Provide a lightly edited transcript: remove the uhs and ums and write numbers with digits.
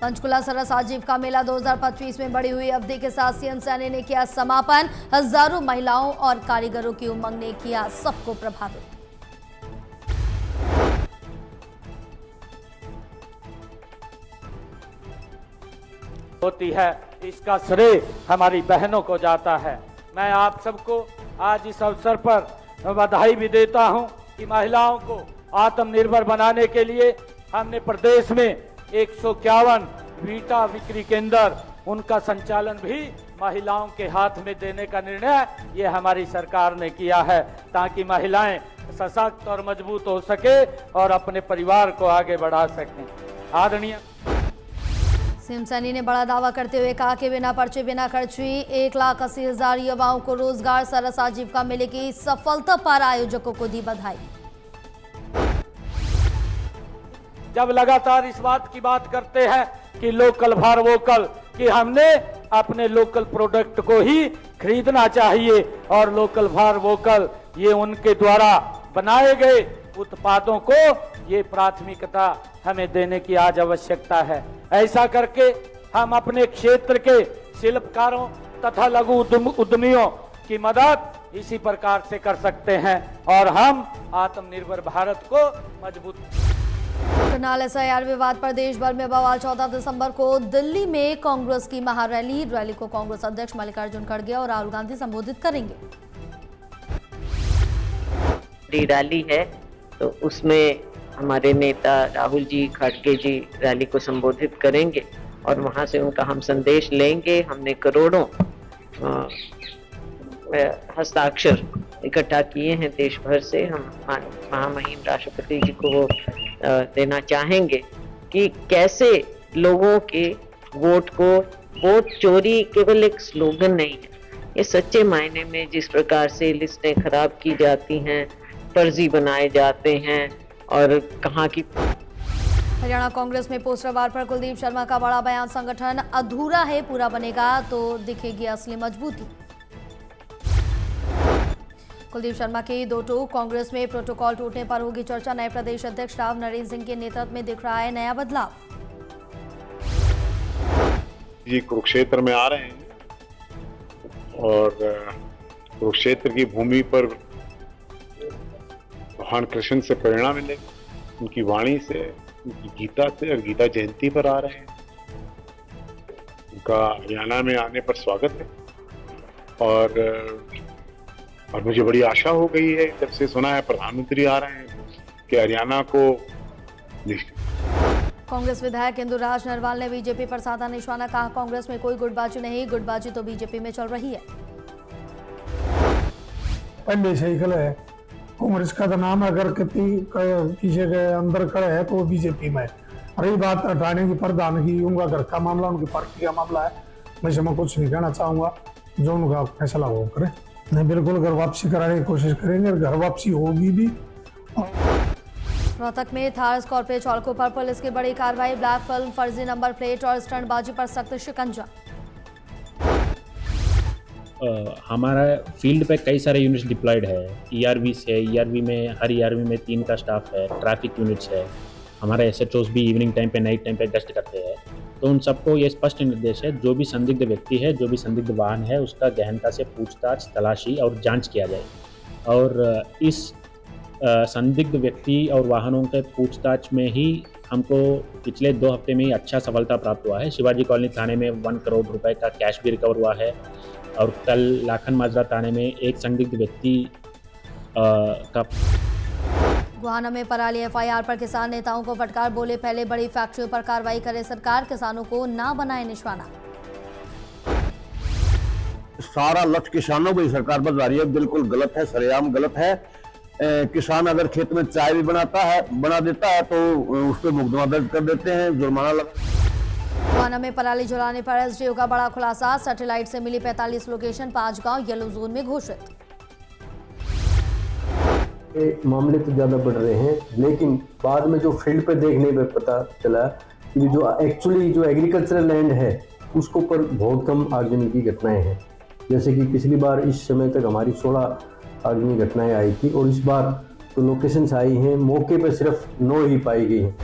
पंचकुला सरस आजीविका मेला 2025 में बढ़ी हुई अवधि के साथ सीएम सैनी ने किया समापन। हजारों महिलाओं और कारीगरों की उमंग ने किया सबको प्रभावित। होती है, इसका श्रेय हमारी बहनों को जाता है। मैं आप सबको आज इस अवसर पर बधाई भी देता हूं कि महिलाओं को आत्मनिर्भर बनाने के लिए हमने प्रदेश में 151 वीटा बिक्री केंद्र उनका संचालन भी महिलाओं के हाथ में देने का निर्णय ये हमारी सरकार ने किया है, ताकि महिलाएं सशक्त और मजबूत हो सके और अपने परिवार को आगे बढ़ा सकें। आदरणीय सीएम सैनी ने बड़ा दावा करते हुए कहा कि बिना पर्चे बिना खर्ची 1,80,000 युवाओं को रोजगार। सरस आजीविका मेले की सफलता पर आयोजकों को दी बधाई। जब लगातार इस बात की बात करते हैं कि लोकल फॉर वोकल, कि हमने अपने लोकल प्रोडक्ट को ही खरीदना चाहिए और लोकल फॉर वोकल ये उनके द्वारा बनाए गए उत्पादों को ये प्राथमिकता हमें देने की आज आवश्यकता है। ऐसा करके हम अपने क्षेत्र के शिल्पकारों तथा लघु उद्यमियों की मदद इसी प्रकार से कर सकते हैं और हम आत्मनिर्भर भारत को मजबूत। करनाल एसआईआर विवाद पर देश भर में बवाल। 14 दिसंबर को दिल्ली में कांग्रेस की महारैली को कांग्रेस अध्यक्ष मल्लिकार्जुन खड़गे और राहुल गांधी संबोधित करेंगे। रैली है तो उसमें हमारे नेता राहुल जी खड़गे जी रैली को संबोधित करेंगे और वहां से उनका हम संदेश लेंगे। हमने करोड़ों हस्ताक्षर इकट्ठा किए हैं देश भर से। हम महामहिम राष्ट्रपति जी को वो देना चाहेंगे कि कैसे लोगों के वोट चोरी केवल एक स्लोगन नहीं है, ये सच्चे मायने में जिस प्रकार से लिस्टें खराब की जाती हैं, फर्जी बनाए जाते हैं और कहाँ की। हरियाणा कांग्रेस में पोस्टर वार पर कुलदीप शर्मा का बड़ा बयान। संगठन अधूरा है, पूरा बनेगा तो दिखेगी असली मजबूती। कुलदीप शर्मा की दो टूक। कांग्रेस में प्रोटोकॉल टूटने पर होगी चर्चा। नए प्रदेश अध्यक्ष राव नरेंद्र सिंह के नेतृत्व में दिख रहा है नया बदलाव। जी कुरुक्षेत्र में आ रहे हैं और कुरुक्षेत्र की भूमि पर भगवान कृष्ण से प्रेरणा मिलेगी, उनकी वाणी से, उनकी गीता से, और गीता जयंती पर आ रहे हैं। उनका हरियाणा में आने पर स्वागत है और मुझे बड़ी आशा हो गई है जब से सुना है प्रधानमंत्री आ रहे हैं कि हरियाणा को। कांग्रेस विधायक इंदुराज नरवाल ने बीजेपी पर साधा निशाना। कहा कांग्रेस में कोई गुटबाजी नहीं, गुटबाजी तो बीजेपी में चल रही है। पहले से ही है कांग्रेस का तो नाम अगर किसी के अंदर खड़े है तो वो बीजेपी में। रही बात हटाने की प्रधान की, उनका घर का मामला, उनकी पार्टी का मामला है, मैं कुछ नहीं कहना चाहूंगा। जो उनका फैसला वो करे। नहीं, बिल्कुल घर वापसी कराने की कोशिश करेंगे, घर वापसी होगी भी। रोहतक में थार स्कॉर्पियो चालकों पर पुलिस की बड़ी कार्रवाई। ब्लैक फिल्म, फर्जी नंबर प्लेट और स्टंटबाजी पर सख्त शिकंजा। हमारा फील्ड पे कई सारे यूनिट्स डिप्लॉयड है। ईआरवीस है, ईआरवी में हर ईआरवी में 3 का स्टाफ है। ट्रैफिक यूनिट्स है, हमारे एसएचओस भी इवनिंग टाइम पे, नाइट टाइम पे गश्त करते हैं। तो उन सबको ये स्पष्ट निर्देश है, जो भी संदिग्ध व्यक्ति है, जो भी संदिग्ध वाहन है, उसका गहनता से पूछताछ, तलाशी और जांच किया जाए। और इस संदिग्ध व्यक्ति और वाहनों के पूछताछ में ही हमको पिछले 2 हफ्ते में ही अच्छा सफलता प्राप्त हुआ है। शिवाजी कॉलोनी थाने में 1 करोड़ रुपए का कैश भी रिकवर हुआ है और कल लाखन माजरा थाने में एक संदिग्ध व्यक्ति का। गुहाना में पराली एफआईआर पर किसान नेताओं को फटकार। बोले पहले बड़ी फैक्ट्रियों पर कार्रवाई करे सरकार, किसानों को ना बनाए निशाना। सारा लक्ष्य किसानों को सरकार पर जारी है, बिल्कुल गलत है, सरेआम गलत है। किसान अगर खेत में चाय भी बना देता है तो उस पर मुकदमा दर्ज कर देते हैं, जुर्माना लगा। गुहाना में पराली जलाने पर एसडीओ का बड़ा खुलासा। सैटेलाइट से मिली 45 लोकेशन, 5 गांव येलो जोन में घोषित। मामले तो ज्यादा बढ़ रहे हैं, लेकिन बाद में जो फील्ड पे देखने में पता चला कि जो एक्चुअली जो एग्रीकल्चरल लैंड है उसको पर बहुत कम आगजनी की घटनाएं हैं। जैसे कि पिछली बार इस समय तक हमारी 16 आगजनी घटनाएं आई थी और इस बार तो लोकेशंस आई हैं, मौके पर सिर्फ 9 ही पाई गई हैं।